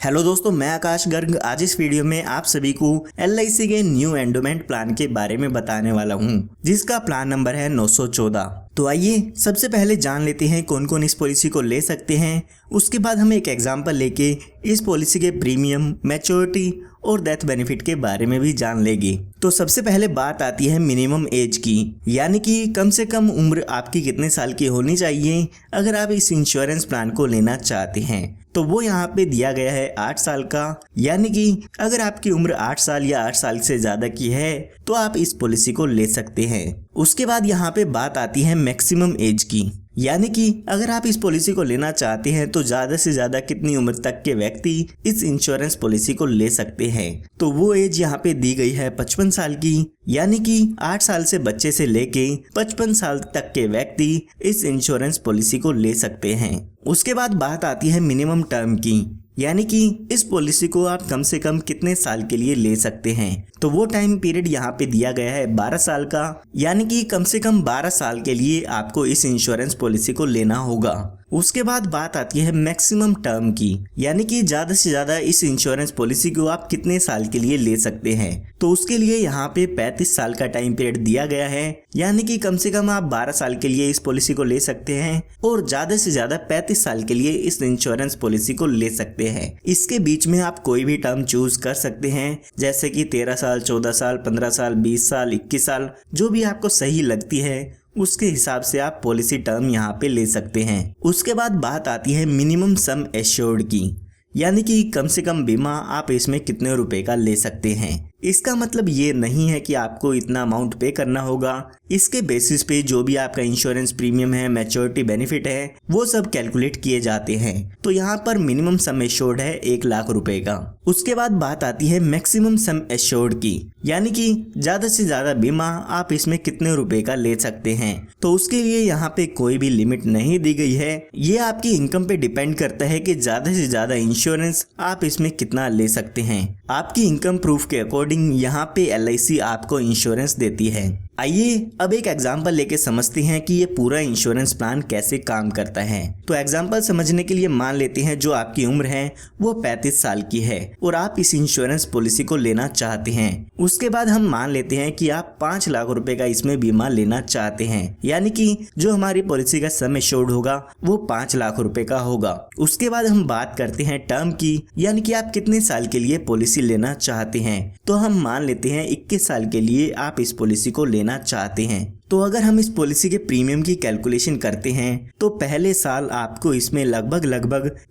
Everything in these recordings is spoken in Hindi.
हेलो दोस्तों, मैं आकाश गर्ग आज इस वीडियो में आप सभी को LIC के न्यू एंडोमेंट प्लान के बारे में बताने वाला हूं, जिसका प्लान नंबर है 914। तो आइए सबसे पहले जान लेते हैं कौन कौन इस पॉलिसी को ले सकते हैं। उसके बाद हम एक एग्जांपल लेके इस पॉलिसी के प्रीमियम, मैच्योरिटी और डेथ बेनिफिट के बारे में भी जान लेंगे। तो सबसे पहले बात आती है मिनिमम एज की, यानी कि कम से कम उम्र आपकी कितने साल की होनी चाहिए अगर आप इस इंश्योरेंस प्लान को लेना चाहते हैं। तो वो यहाँ पे दिया गया है 8 साल का, यानी कि अगर आपकी उम्र 8 साल या 8 साल से ज़्यादा की है तो आप इस पॉलिसी को ले सकते हैं। उसके बाद यहाँ पे बात आती है मैक्सिमम एज की, यानी कि अगर आप इस पॉलिसी को लेना चाहते हैं तो ज़्यादा से ज़्यादा कितनी उम्र तक के व्यक्ति इस इंश्योरेंस पॉलिसी को ले सकते हैं। तो वो एज यहाँ पे दी गई है 55 साल की, यानी कि 8 साल से बच्चे से लेके 55 साल तक के व्यक्ति इस इंश्योरेंस पॉलिसी को ले सकते हैं। उसके बाद बात आती है मिनिमम टर्म की, यानी कि इस पॉलिसी को आप कम से कम कितने साल के लिए ले सकते हैं। तो वो टाइम पीरियड यहाँ पे दिया गया है 12 साल का, यानी कि कम से कम 12 साल के लिए आपको इस इंश्योरेंस पॉलिसी को लेना होगा। उसके बाद बात आती है मैक्सिमम टर्म की, यानी कि ज़्यादा से ज़्यादा इस इंश्योरेंस पॉलिसी को आप कितने साल के लिए ले सकते हैं। तो उसके लिए यहाँ पे 35 साल का टाइम पीरियड दिया गया है, यानी कि कम से कम आप 12 साल के लिए इस पॉलिसी को ले सकते हैं और ज़्यादा से ज़्यादा 35 साल के लिए इस इंश्योरेंस पॉलिसी को ले सकते हैं। इसके बीच में आप कोई भी टर्म चूज कर सकते हैं, जैसे कि 13 साल, 14 साल, 15 साल, 20 साल, 21 साल, जो भी आपको सही लगती है उसके हिसाब से आप पॉलिसी टर्म यहाँ पे ले सकते हैं। उसके बाद बात आती है मिनिमम सम एश्योर्ड की, यानी कि कम से कम बीमा आप इसमें कितने रुपए का ले सकते हैं। इसका मतलब ये नहीं है कि आपको इतना अमाउंट पे करना होगा। इसके बेसिस पे जो भी आपका इंश्योरेंस प्रीमियम है, मैच्योरिटी बेनिफिट है, वो सब कैलकुलेट किए जाते हैं। तो यहाँ पर मिनिमम सम एश्योर्ड है 1 लाख रुपए का। उसके बाद बात आती है मैक्सिमम सम एश्योर्ड की, यानी कि ज्यादा से ज्यादा बीमा आप इसमें कितने रुपए का ले सकते हैं। तो उसके लिए यहाँ पे कोई भी लिमिट नहीं दी गई है, ये आपकी इनकम पे डिपेंड करता है कि ज्यादा से ज्यादा इंश्योरेंस आप इसमें कितना ले सकते हैं। आपकी इनकम प्रूफ के अकॉर्डिंग यहाँ पे LIC आपको इंश्योरेंस देती है। आइए अब एक एग्जाम्पल लेके समझते हैं कि ये पूरा इंश्योरेंस प्लान कैसे काम करता है। तो एग्जाम्पल समझने के लिए मान लेते हैं जो आपकी उम्र है वो 35 साल की है और आप इस इंश्योरेंस पॉलिसी को लेना चाहते हैं। उसके बाद हम मान लेते हैं कि आप 5 लाख रुपए का इसमें बीमा लेना चाहते हैं, यानी कि जो हमारी पॉलिसी का सम एश्योर्ड होगा वो 5 लाख रुपए का होगा। उसके बाद हम बात करते हैं टर्म की, यानी कि आप कितने साल के लिए पॉलिसी लेना चाहते हैं। तो हम मान लेते हैं 21 साल के लिए आप इस पॉलिसी को लेना चाहते हैं। तो अगर हम इस पॉलिसी के प्रीमियम की कैलकुलेशन करते हैं तो पहले साल आपको इसमें लगभग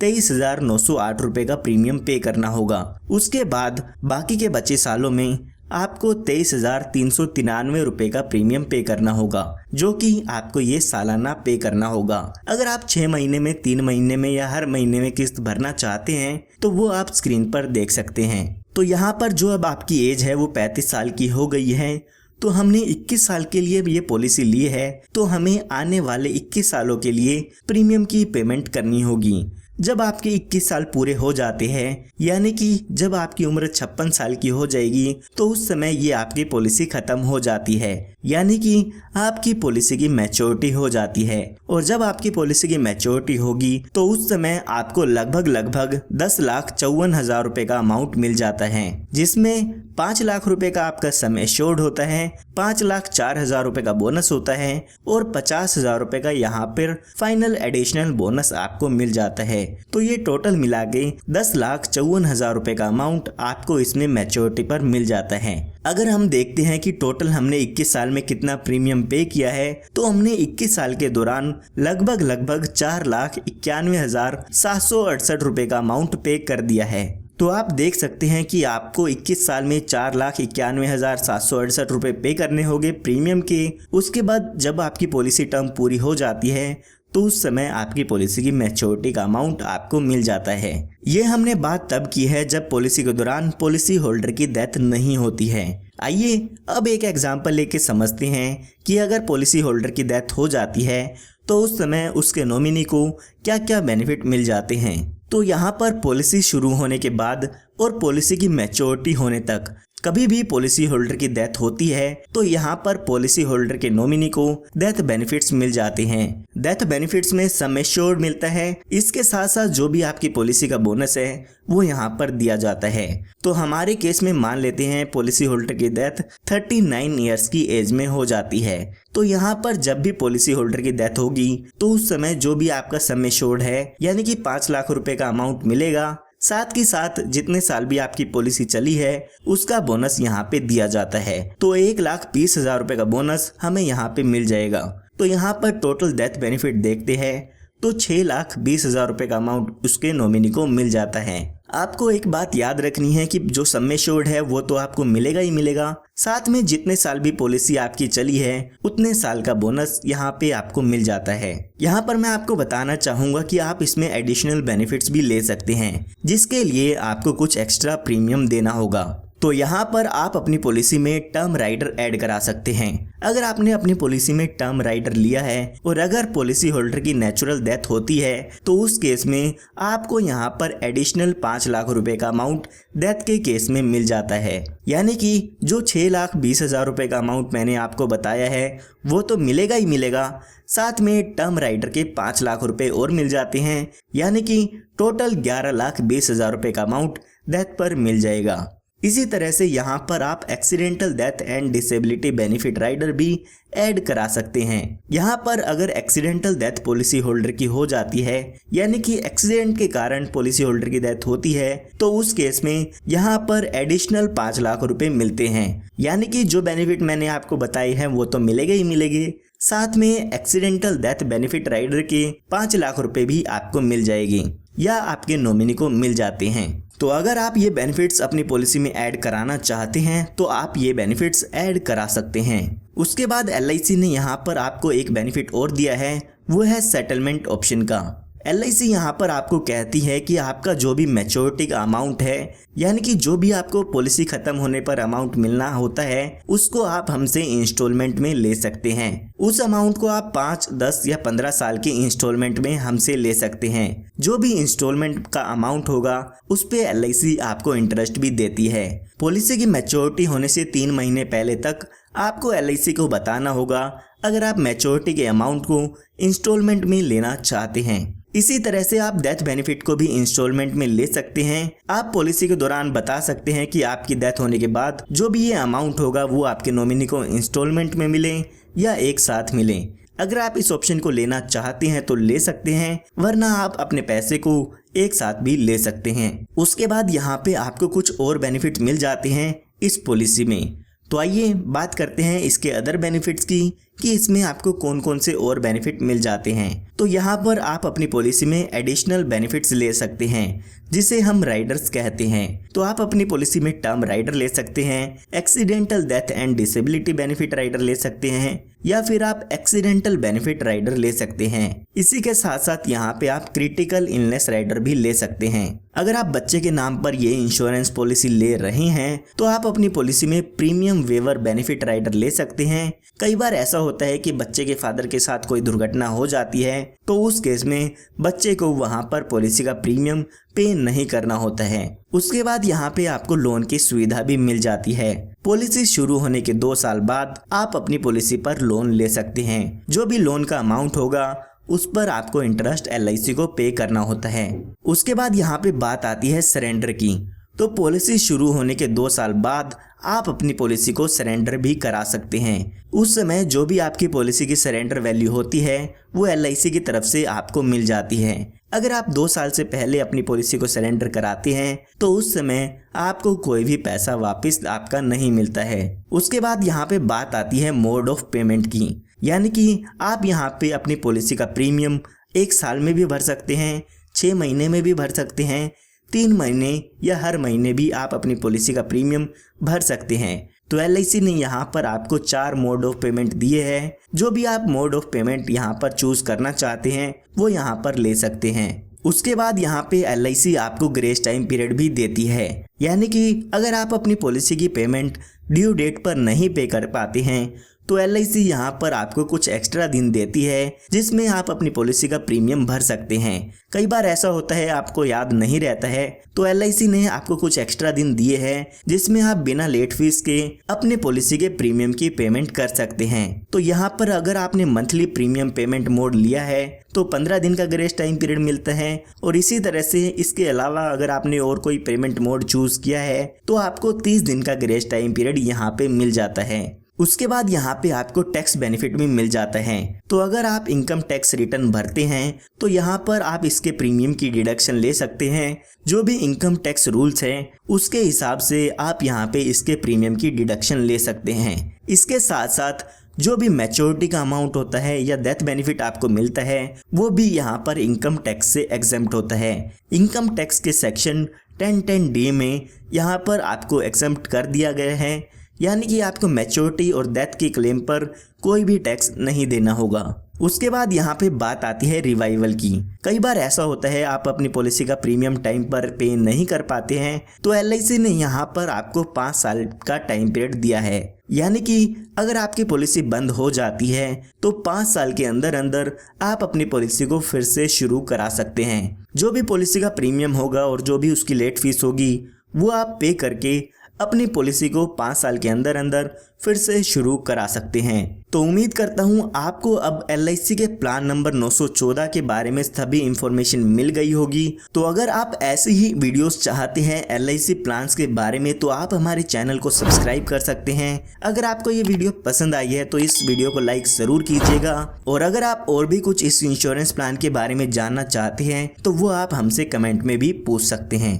23,908 रुपए का प्रीमियम पे करना होगा। उसके बाद बाकी के बचे सालों में आपको 23,393 रुपए का प्रीमियम पे करना होगा, जो कि आपको ये सालाना पे करना होगा। अगर आप 6 महीने में, 3 महीने में या हर महीने में किस्त भरना चाहते हैं तो वो आप स्क्रीन पर देख सकते हैं। तो यहाँ पर जो अब आपकी एज है वो 35 साल की हो गई है, तो हमने 21 साल के लिए ये पॉलिसी ली है, तो हमें आने वाले 21 सालों के लिए प्रीमियम की पेमेंट करनी होगी। जब आपके 21 साल पूरे हो जाते हैं, यानी कि जब आपकी उम्र 56 साल की हो जाएगी, तो उस समय ये आपकी पॉलिसी खत्म हो जाती है, यानी कि आपकी पॉलिसी की मैच्योरिटी हो जाती है। और जब आपकी पॉलिसी की मैच्योरिटी होगी तो उस समय आपको लगभग 10,54,000 रुपए का अमाउंट मिल जाता है, जिसमें 5 लाख रुपए का आपका सम एश्योर्ड होता है, 5,04,000 रुपए का बोनस होता है और 50,000 रुपए का यहाँ पर फाइनल एडिशनल बोनस आपको मिल जाता है। तो ये टोटल मिला के 10,54,000 रुपए का अमाउंट आपको इसमें मैच्योरिटी पर मिल जाता है। अगर हम देखते हैं कि टोटल हमने 21 साल में कितना प्रीमियम पे किया है, तो हमने 21 साल के दौरान लगभग 4,91,768 रुपए का अमाउंट पे कर दिया है। तो आप देख सकते हैं कि आपको 21 साल में 4,91,768 रुपए पे करने होंगे प्रीमियम के। उसके बाद जब आपकी पॉलिसी टर्म पूरी हो जाती है तो उस समय आपकी पॉलिसी की मैच्योरिटी का अमाउंट आपको मिल जाता है। ये हमने बात तब की है जब पॉलिसी के दौरान पॉलिसी होल्डर की डेथ नहीं होती है। आइए अब एक एग्जांपल लेके समझते हैं कि अगर पॉलिसी होल्डर की डेथ हो जाती है तो उस समय उसके नॉमिनी को क्या क्या बेनिफिट मिल जाते हैं। तो यहाँ पर पॉलिसी शुरू होने के बाद और पॉलिसी की मैच्योरिटी होने तक कभी भी पॉलिसी होल्डर की डेथ होती है तो यहाँ पर पॉलिसी होल्डर के नॉमिनी को डेथ बेनिफिट्स मिल जाते हैं। डेथ बेनिफिट्स में सम एश्योर्ड मिलता है, इसके साथ साथ जो भी आपकी पॉलिसी का बोनस है वो यहाँ पर दिया जाता है। तो हमारे केस में मान लेते हैं पॉलिसी होल्डर की डेथ 39 ईयर्स की एज में हो जाती है। तो यहाँ पर जब भी पॉलिसी होल्डर की डेथ होगी तो उस समय जो भी आपका सम एश्योर्ड है यानी कि 5 लाख रुपए का अमाउंट मिलेगा। साथ ही साथ जितने साल भी आपकी पॉलिसी चली है उसका बोनस यहाँ पे दिया जाता है। तो 1,20,000 रुपए का बोनस हमें यहाँ पे मिल जाएगा। तो यहाँ पर टोटल डेथ बेनिफिट देखते हैं तो 6,20,000 रुपए का अमाउंट उसके नॉमिनी को मिल जाता है। आपको एक बात याद रखनी है कि जो सम एश्योर्ड है वो तो आपको मिलेगा ही मिलेगा, साथ में जितने साल भी पॉलिसी आपकी चली है उतने साल का बोनस यहाँ पे आपको मिल जाता है। यहाँ पर मैं आपको बताना चाहूंगा कि आप इसमें एडिशनल बेनिफिट्स भी ले सकते हैं, जिसके लिए आपको कुछ एक्स्ट्रा प्रीमियम देना होगा। तो यहाँ पर आप अपनी पॉलिसी में टर्म राइडर ऐड करा सकते हैं। अगर आपने अपनी पॉलिसी में टर्म राइडर लिया है और अगर पॉलिसी होल्डर की नेचुरल डेथ होती है तो उस केस में आपको यहाँ पर एडिशनल 5 लाख रुपए का अमाउंट डेथ के केस में मिल जाता है। यानी कि जो 6,20,000 रुपए का अमाउंट मैंने आपको बताया है वो तो मिलेगा ही मिलेगा, साथ में टर्म राइडर के 5 लाख रुपए और मिल जाते हैं, यानी कि टोटल 11,20,000 रुपए का अमाउंट डेथ पर मिल जाएगा। इसी तरह से यहाँ पर आप accidental death and disability benefit rider भी ऐड करा सकते हैं। यहाँ पर अगर एक्सीडेंटल डेथ पॉलिसी होल्डर की हो जाती है यानी कि एक्सीडेंट के कारण पॉलिसी होल्डर की डेथ होती है तो उस केस में यहाँ पर एडिशनल 5 लाख रुपए मिलते हैं। यानी कि जो बेनिफिट मैंने आपको बताए हैं वो तो मिलेंगे ही मिलेंगे, साथ में एक्सीडेंटल डेथ बेनिफिट राइडर के 5 लाख रुपए भी आपको मिल जाएगी या आपके नॉमिनी को मिल जाते हैं। तो अगर आप ये बेनिफिट्स अपनी पॉलिसी में ऐड कराना चाहते हैं तो आप ये बेनिफिट्स ऐड करा सकते हैं। उसके बाद LIC ने यहाँ पर आपको एक बेनिफिट और दिया है, वो है सेटलमेंट ऑप्शन का। LIC यहाँ पर आपको कहती है कि आपका जो भी मैच्योरिटी का अमाउंट है यानी कि जो भी आपको पॉलिसी खत्म होने पर अमाउंट मिलना होता है उसको आप हमसे इंस्टॉलमेंट में ले सकते हैं। उस अमाउंट को आप 5, 10 या 15 साल के इंस्टॉलमेंट में हमसे ले सकते हैं। जो भी इंस्टॉलमेंट का अमाउंट होगा उस पे LIC आपको इंटरेस्ट भी देती है। पॉलिसी की मैच्योरिटी होने से 3 महीने पहले तक आपको LIC को बताना होगा अगर आप मैच्योरिटी के अमाउंट को इंस्टॉलमेंट में लेना चाहते हैं। इसी तरह से आप डेथ बेनिफिट को भी इंस्टॉलमेंट में ले सकते हैं। आप पॉलिसी के दौरान बता सकते हैं कि आपकी डेथ होने के बाद जो भी ये अमाउंट होगा वो आपके नॉमिनी को इंस्टॉलमेंट में मिले या एक साथ मिले। अगर आप इस ऑप्शन को लेना चाहते हैं तो ले सकते हैं, वरना आप अपने पैसे को एक साथ भी ले सकते हैं। उसके बाद यहाँ पे आपको कुछ और बेनिफिट मिल जाते हैं इस पॉलिसी में। तो आइए बात करते हैं इसके अदर बेनिफिट्स की कि इसमें आपको कौन कौन से और बेनिफिट मिल जाते हैं। तो यहाँ पर आप अपनी पॉलिसी में एडिशनल बेनिफिट्स ले सकते हैं जिसे हम राइडर्स कहते हैं। तो आप अपनी पॉलिसी में टर्म राइडर ले सकते हैं, accidental death and disability benefit rider ले सकते हैं या फिर आप एक्सीडेंटल बेनिफिट राइडर ले सकते हैं। इसी के साथ साथ यहाँ पे आप क्रिटिकल इलनेस राइडर भी ले सकते हैं। अगर आप बच्चे के नाम पर ये इंश्योरेंस पॉलिसी ले रहे हैं तो आप अपनी पॉलिसी में प्रीमियम वेवर बेनिफिट राइडर ले सकते हैं। कई बार ऐसा होता है कि बच्चे के फादर के साथ कोई दुर्घटना हो जाती है तो उस केस में बच्चे को वहां पर पॉलिसी का प्रीमियम पे नहीं करना होता है। उसके बाद यहाँ पे आपको लोन की सुविधा भी मिल जाती है। पॉलिसी शुरू होने के 2 साल बाद आप अपनी पॉलिसी पर लोन ले सकते हैं। जो भी लोन का अमाउंट होगा उस पर आपको इंटरेस्ट LIC को पे करना होता है। उसके बाद यहाँ पे बात आती है सरेंडर की। तो पॉलिसी शुरू होने के 2 साल बाद आप अपनी पॉलिसी को सरेंडर भी करा सकते हैं। उस समय जो भी आपकी पॉलिसी की सरेंडर वैल्यू होती है वो LIC की तरफ से आपको मिल जाती है। अगर आप 2 साल से पहले अपनी पॉलिसी को सरेंडर कराते हैं तो उस समय आपको कोई भी पैसा वापस आपका नहीं मिलता है। उसके बाद यहाँ पे बात आती है मोड ऑफ पेमेंट की, यानी कि आप यहाँ पे अपनी पॉलिसी का प्रीमियम 1 साल में भी भर सकते हैं, 6 महीने में भी भर सकते हैं, 3 महीने या हर महीने भी आप अपनी पॉलिसी का प्रीमियम भर सकते हैं। तो LIC ने यहाँ पर आपको 4 मोड ऑफ पेमेंट दिए हैं। जो भी आप मोड ऑफ पेमेंट यहाँ पर चूज करना चाहते हैं वो यहाँ पर ले सकते हैं। उसके बाद यहाँ पे LIC आपको ग्रेस टाइम पीरियड भी देती है, यानी कि अगर आप अपनी पॉलिसी की पेमेंट ड्यू डेट पर नहीं पे कर पाते हैं तो LIC यहाँ पर आपको कुछ एक्स्ट्रा दिन देती है जिसमें आप अपनी पॉलिसी का प्रीमियम भर सकते हैं। कई बार ऐसा होता है आपको याद नहीं रहता है, तो LIC ने आपको कुछ एक्स्ट्रा दिन दिए हैं जिसमें आप बिना लेट फीस के अपने पॉलिसी के प्रीमियम की पेमेंट कर सकते हैं। तो यहाँ पर अगर आपने मंथली प्रीमियम पेमेंट मोड लिया है तो 15 दिन का ग्रेस टाइम पीरियड मिलता है, और इसी तरह से इसके अलावा अगर आपने और कोई पेमेंट मोड चूज किया है तो आपको 30 दिन का ग्रेस टाइम पीरियड यहाँ पे मिल जाता है। उसके बाद यहाँ पे आपको टैक्स बेनिफिट भी मिल जाता है। तो अगर आप इनकम टैक्स रिटर्न भरते हैं तो यहाँ पर आप इसके प्रीमियम की डिडक्शन ले सकते हैं। जो भी इनकम टैक्स रूल्स हैं उसके हिसाब से आप यहाँ पे इसके प्रीमियम की डिडक्शन ले सकते हैं। इसके साथ साथ जो भी मैच्योरिटी का अमाउंट होता है या डेथ बेनिफिट आपको मिलता है वो भी यहाँ पर इनकम टैक्स से एग्जेम्प्ट होता है। इनकम टैक्स के सेक्शन 10(10)(d) में यहाँ पर आपको एग्जेम्प्ट कर दिया गया है, यानी कि आपको मैच्योरिटी और डेथ की क्लेम पर कोई भी टैक्स नहीं देना होगा। उसके बाद यहाँ पे बात आती है रिवाइवल की। कई बार ऐसा होता है आप अपनी पॉलिसी का प्रीमियम टाइम पर पे नहीं कर पाते हैं, तो LIC ने यहाँ पर आपको 5 साल का टाइम पीरियड दिया है, यानी कि अगर आपकी पॉलिसी बंद हो जाती है तो 5 साल के अंदर अंदर आप अपनी पॉलिसी को फिर से शुरू करा सकते हैं। जो भी पॉलिसी का प्रीमियम होगा और जो भी उसकी लेट फीस होगी वो आप पे करके अपनी पॉलिसी को 5 साल के अंदर अंदर फिर से शुरू करा सकते हैं। तो उम्मीद करता हूं आपको अब LIC के प्लान नंबर 914 के बारे में सभी इंफॉर्मेशन मिल गई होगी। तो अगर आप ऐसे ही वीडियोस चाहते हैं LIC प्लान्स के बारे में तो आप हमारे चैनल को सब्सक्राइब कर सकते हैं। अगर आपको ये वीडियो पसंद आई है तो इस वीडियो को लाइक ज़रूर कीजिएगा, और अगर आप और भी कुछ इस इंश्योरेंस प्लान के बारे में जानना चाहते हैं तो वो आप हमसे कमेंट में भी पूछ सकते हैं।